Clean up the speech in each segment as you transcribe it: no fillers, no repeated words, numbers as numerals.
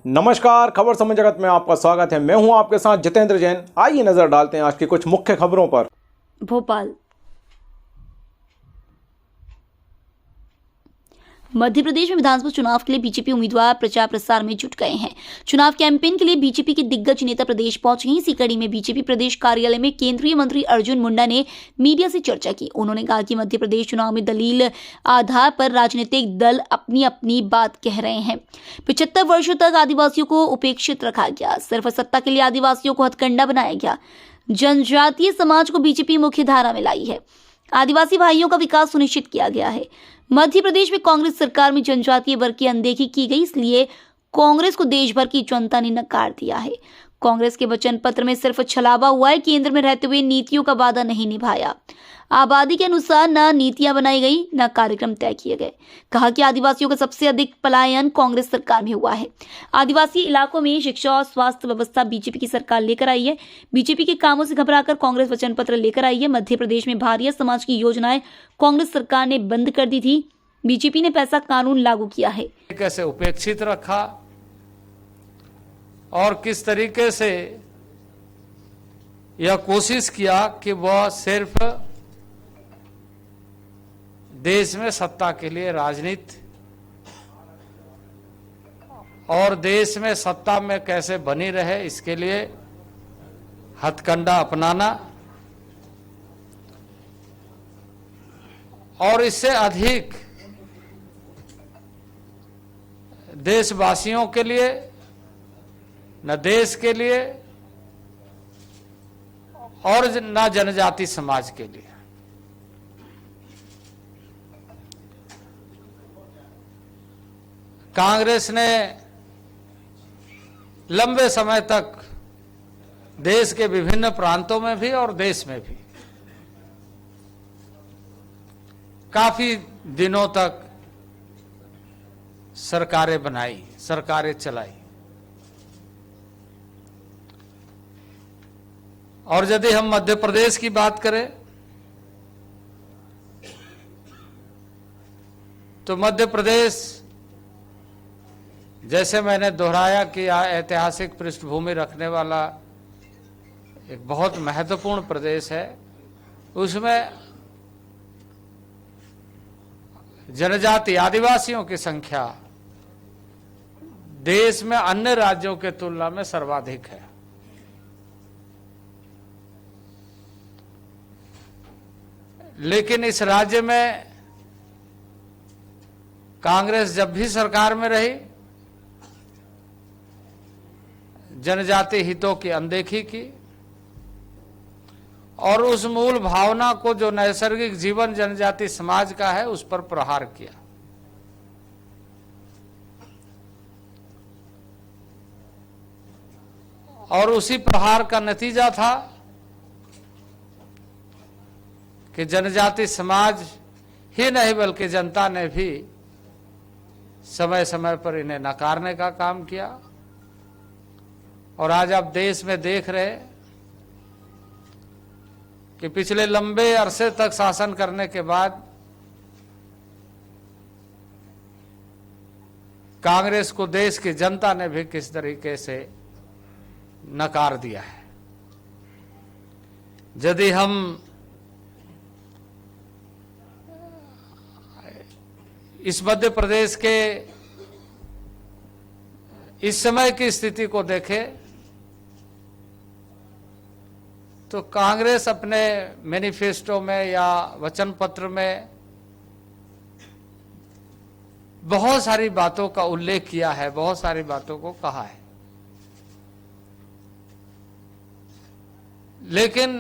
नमस्कार, खबर समय जगत में आपका स्वागत है। मैं हूं आपके साथ जितेंद्र जैन। आइए नजर डालते हैं आज की कुछ मुख्य खबरों पर। भोपाल। मध्य प्रदेश में विधानसभा चुनाव के लिए बीजेपी उम्मीदवार प्रचार प्रसार में जुट गए हैं। चुनाव कैंपेन के लिए बीजेपी के दिग्गज नेता प्रदेश पहुंचे हैं। इसी कड़ी में बीजेपी प्रदेश कार्यालय में केंद्रीय मंत्री अर्जुन मुंडा ने मीडिया से चर्चा की। उन्होंने कहा कि मध्य प्रदेश चुनाव में दलील आधार पर राजनीतिक दल अपनी अपनी बात कह रहे हैं। 75 वर्षों तक आदिवासियों को उपेक्षित रखा गया। सिर्फ सत्ता के लिए आदिवासियों को हथकंडा बनाया गया। जनजातीय समाज को बीजेपी मुख्य धारा में लाई है। आदिवासी भाइयों का विकास सुनिश्चित किया गया है। मध्य प्रदेश में कांग्रेस सरकार में जनजातीय वर्ग की अनदेखी की गई, इसलिए कांग्रेस को देश भर की जनता ने नकार दिया है। कांग्रेस के वचन पत्र में सिर्फ छलावा हुआ है। केंद्र में रहते हुए नीतियों का वादा नहीं निभाया। आबादी के अनुसार न नीतियां बनाई गई, न कार्यक्रम तय किए गए। कहा कि आदिवासियों का सबसे अधिक पलायन कांग्रेस सरकार में हुआ है। आदिवासी इलाकों में शिक्षा और स्वास्थ्य व्यवस्था बीजेपी की सरकार लेकर आई है। बीजेपी के कामों से घबराकर कांग्रेस वचन पत्र लेकर आई है। मध्य प्रदेश में भारिया समाज की योजनाएं कांग्रेस सरकार ने बंद कर दी थी। बीजेपी ने पैसा कानून लागू किया है। कैसे उपेक्षित रखा और किस तरीके से यह कोशिश किया कि वह सिर्फ देश में सत्ता के लिए राजनीति और देश में सत्ता में कैसे बनी रहे इसके लिए हथकंडा अपनाना और इससे अधिक देशवासियों के लिए, न देश के लिए और न जनजाति समाज के लिए। कांग्रेस ने लंबे समय तक देश के विभिन्न प्रांतों में भी और देश में भी काफी दिनों तक सरकारें बनाई, सरकारें चलाई। और यदि हम मध्य प्रदेश की बात करें तो मध्य प्रदेश, जैसे मैंने दोहराया कि ऐतिहासिक पृष्ठभूमि रखने वाला एक बहुत महत्वपूर्ण प्रदेश है। उसमें जनजाति आदिवासियों की संख्या देश में अन्य राज्यों के तुलना में सर्वाधिक है। लेकिन इस राज्य में कांग्रेस जब भी सरकार में रही, जनजाति हितों की अनदेखी की और उस मूल भावना को जो नैसर्गिक जीवन जनजाति समाज का है उस पर प्रहार किया। और उसी प्रहार का नतीजा था कि जनजाति समाज ही नहीं बल्कि जनता ने भी समय समय पर इन्हें नकारने का काम किया। और आज आप देश में देख रहे कि पिछले लंबे अरसे तक शासन करने के बाद कांग्रेस को देश की जनता ने भी किस तरीके से नकार दिया है। यदि हम इस मध्य प्रदेश के इस समय की स्थिति को देखें तो कांग्रेस अपने मैनिफेस्टो में या वचन पत्र में बहुत सारी बातों का उल्लेख किया है, बहुत सारी बातों को कहा है। लेकिन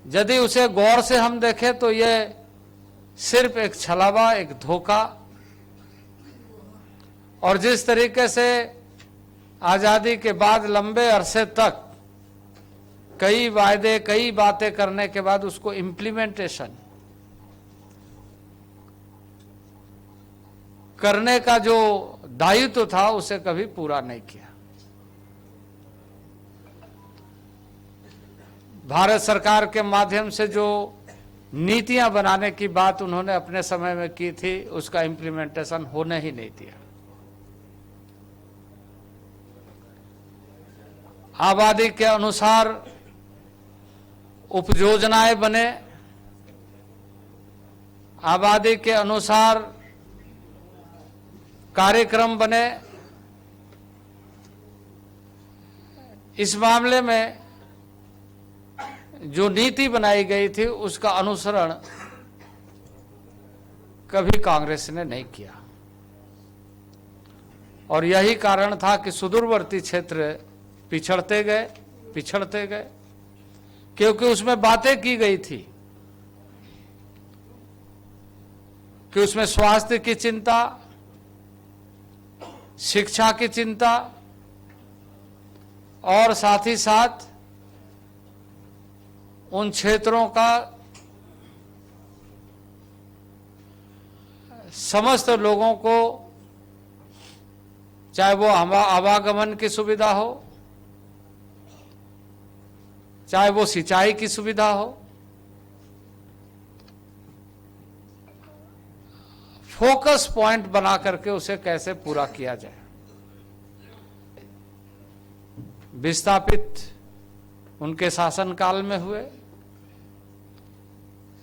यदि उसे गौर से हम देखें तो यह सिर्फ एक छलावा, एक धोखा, और जिस तरीके से आजादी के बाद लंबे अरसे तक कई वायदे, कई बातें करने के बाद उसको इम्प्लीमेंटेशन करने का जो दायित्व था उसे कभी पूरा नहीं किया। भारत सरकार के माध्यम से जो नीतियां बनाने की बात उन्होंने अपने समय में की थी उसका इम्प्लीमेंटेशन होने ही नहीं दिया। आबादी के अनुसार उपयोजनाएं बने, आबादी के अनुसार कार्यक्रम बने। इस मामले में जो नीति बनाई गई थी उसका अनुसरण कभी कांग्रेस ने नहीं किया, और यही कारण था कि सुदूरवर्ती क्षेत्र पिछड़ते गए, क्योंकि उसमें बातें की गई थी कि उसमें स्वास्थ्य की चिंता, शिक्षा की चिंता और साथ ही साथ उन क्षेत्रों का समस्त लोगों को, चाहे वो आवागमन की सुविधा हो, चाहे वो सिंचाई की सुविधा हो, फोकस पॉइंट बना करके उसे कैसे पूरा किया जाए। विस्थापित उनके शासनकाल में हुए,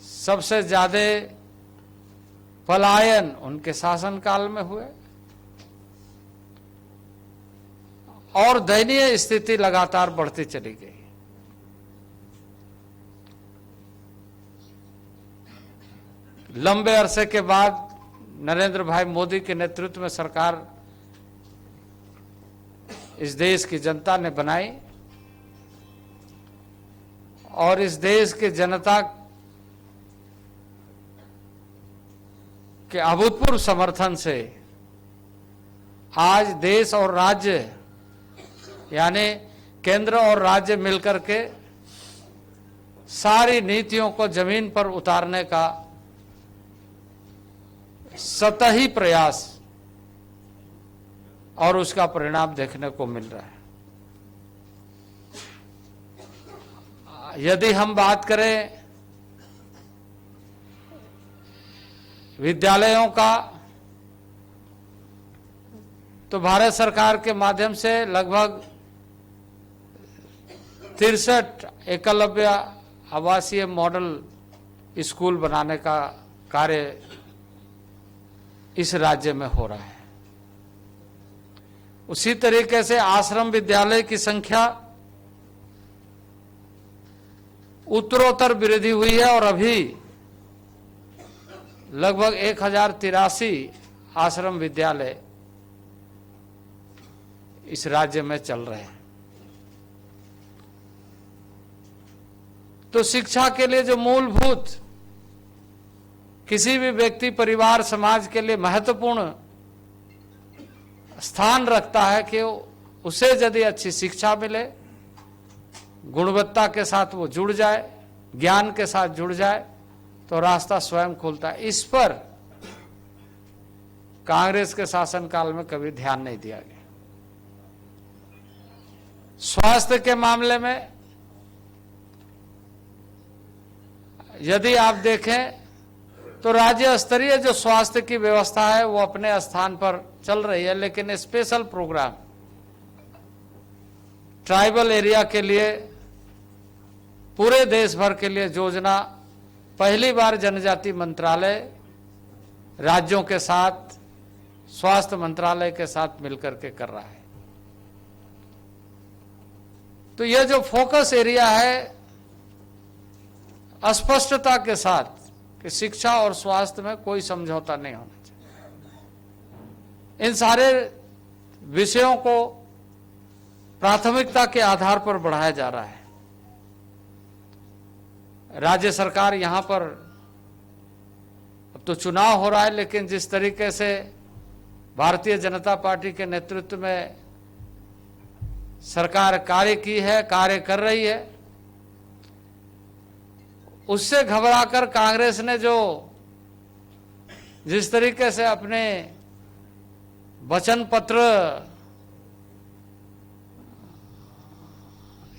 सबसे ज्यादा पलायन उनके शासनकाल में हुए, और दयनीय स्थिति लगातार बढ़ती चली गई। लंबे अरसे के बाद नरेंद्र भाई मोदी के नेतृत्व में सरकार इस देश की जनता ने बनाई, और इस देश की जनता के अभूतपूर्व समर्थन से आज देश और राज्य, यानी केंद्र और राज्य मिलकर के सारी नीतियों को जमीन पर उतारने का सतही प्रयास और उसका परिणाम देखने को मिल रहा है। यदि हम बात करें विद्यालयों का, तो भारत सरकार के माध्यम से लगभग 63 एकलव्य आवासीय मॉडल स्कूल बनाने का कार्य इस राज्य में हो रहा है। उसी तरीके से आश्रम विद्यालय की संख्या उत्तरोत्तर वृद्धि हुई है, और अभी लगभग 1083 आश्रम विद्यालय इस राज्य में चल रहे हैं। तो शिक्षा के लिए जो मूलभूत किसी भी व्यक्ति, परिवार, समाज के लिए महत्वपूर्ण स्थान रखता है कि उसे यदि अच्छी शिक्षा मिले, गुणवत्ता के साथ वो जुड़ जाए, ज्ञान के साथ जुड़ जाए, तो रास्ता स्वयं खुलता है। इस पर कांग्रेस के शासनकाल में कभी ध्यान नहीं दिया गया। स्वास्थ्य के मामले में यदि आप देखें तो राज्य स्तरीय जो स्वास्थ्य की व्यवस्था है वो अपने स्थान पर चल रही है, लेकिन स्पेशल प्रोग्राम ट्राइबल एरिया के लिए, पूरे देश भर के लिए योजना पहली बार जनजाति मंत्रालय राज्यों के साथ, स्वास्थ्य मंत्रालय के साथ मिलकर के कर रहा है। तो यह जो फोकस एरिया है, स्पष्टता के साथ कि शिक्षा और स्वास्थ्य में कोई समझौता नहीं होना चाहिए। इन सारे विषयों को प्राथमिकता के आधार पर बढ़ाया जा रहा है। राज्य सरकार यहां पर, अब तो चुनाव हो रहा है, लेकिन जिस तरीके से भारतीय जनता पार्टी के नेतृत्व में सरकार कार्य की है, कार्य कर रही है, उससे घबराकर कांग्रेस ने जो जिस तरीके से अपने वचन पत्र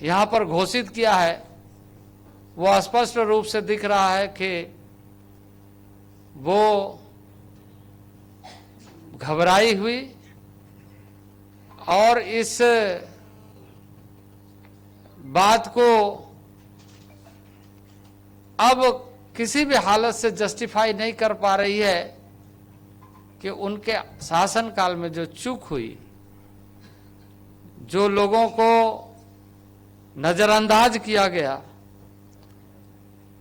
यहां पर घोषित किया है, वो स्पष्ट रूप से दिख रहा है कि वो घबराई हुई और इस बात को अब किसी भी हालत से जस्टिफाई नहीं कर पा रही है कि उनके शासनकाल में जो चूक हुई, जो लोगों को नजरअंदाज किया गया,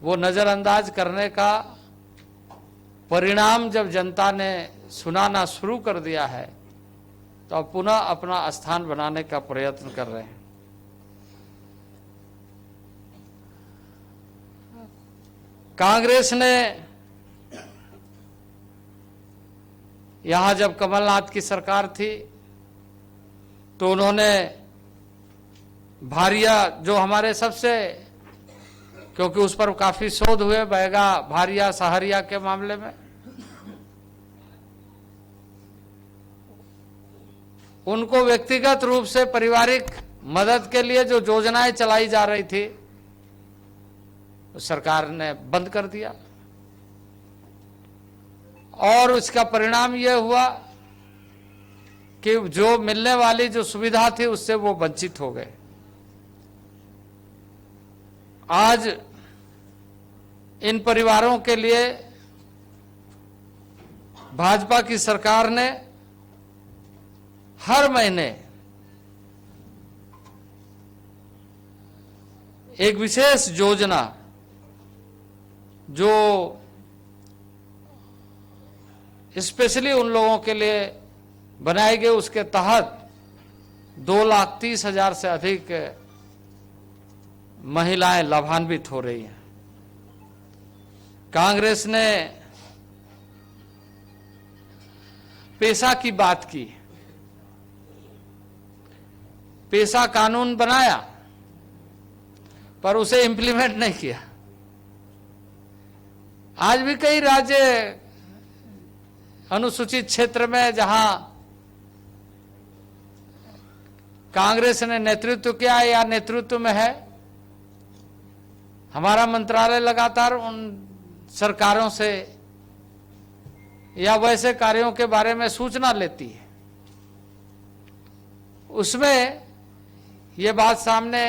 वो नजरअंदाज करने का परिणाम जब जनता ने सुनाना शुरू कर दिया है तो अब पुनः अपना स्थान बनाने का प्रयत्न कर रहे हैं। कांग्रेस ने यहां जब कमलनाथ की सरकार थी तो उन्होंने भारिया, जो हमारे सबसे, क्योंकि उस पर काफी शोध हुए बैगा भारिया सहारिया के मामले में, उनको व्यक्तिगत रूप से पारिवारिक मदद के लिए जो योजनाएं चलाई जा रही थी सरकार ने बंद कर दिया और इसका परिणाम यह हुआ कि जो मिलने वाली जो सुविधा थी उससे वो वंचित हो गए। आज इन परिवारों के लिए भाजपा की सरकार ने हर महीने एक विशेष योजना जो स्पेशली उन लोगों के लिए बनाई गई, उसके तहत 2,30,000 से अधिक महिलाएं लाभान्वित हो रही हैं। कांग्रेस ने पेशा की बात की, पेशा कानून बनाया पर उसे इंप्लीमेंट नहीं किया। आज भी कई राज्य अनुसूचित क्षेत्र में जहां कांग्रेस ने नेतृत्व किया या नेतृत्व में है, हमारा मंत्रालय लगातार उन सरकारों से या वैसे कार्यों के बारे में सूचना लेती है। उसमें ये बात सामने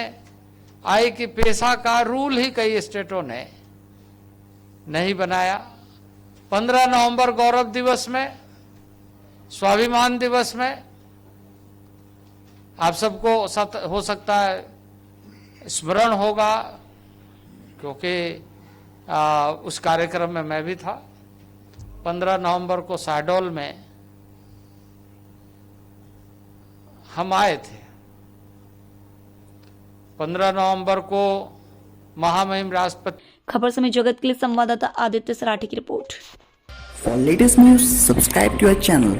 आई कि पेशा का रूल ही कई स्टेटों ने नहीं बनाया। 15 नवंबर गौरव दिवस में, स्वाभिमान दिवस में आप सबको हो सकता है स्मरण होगा, क्योंकि उस कार्यक्रम में मैं भी था। 15 नवंबर को शहडोल में हम आए थे। 15 नवंबर को महामहिम राष्ट्रपति। खबर समय जगत के लिए संवाददाता आदित्य सराठी की report. For latest news, subscribe to our channel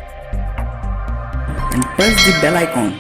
and press the bell icon.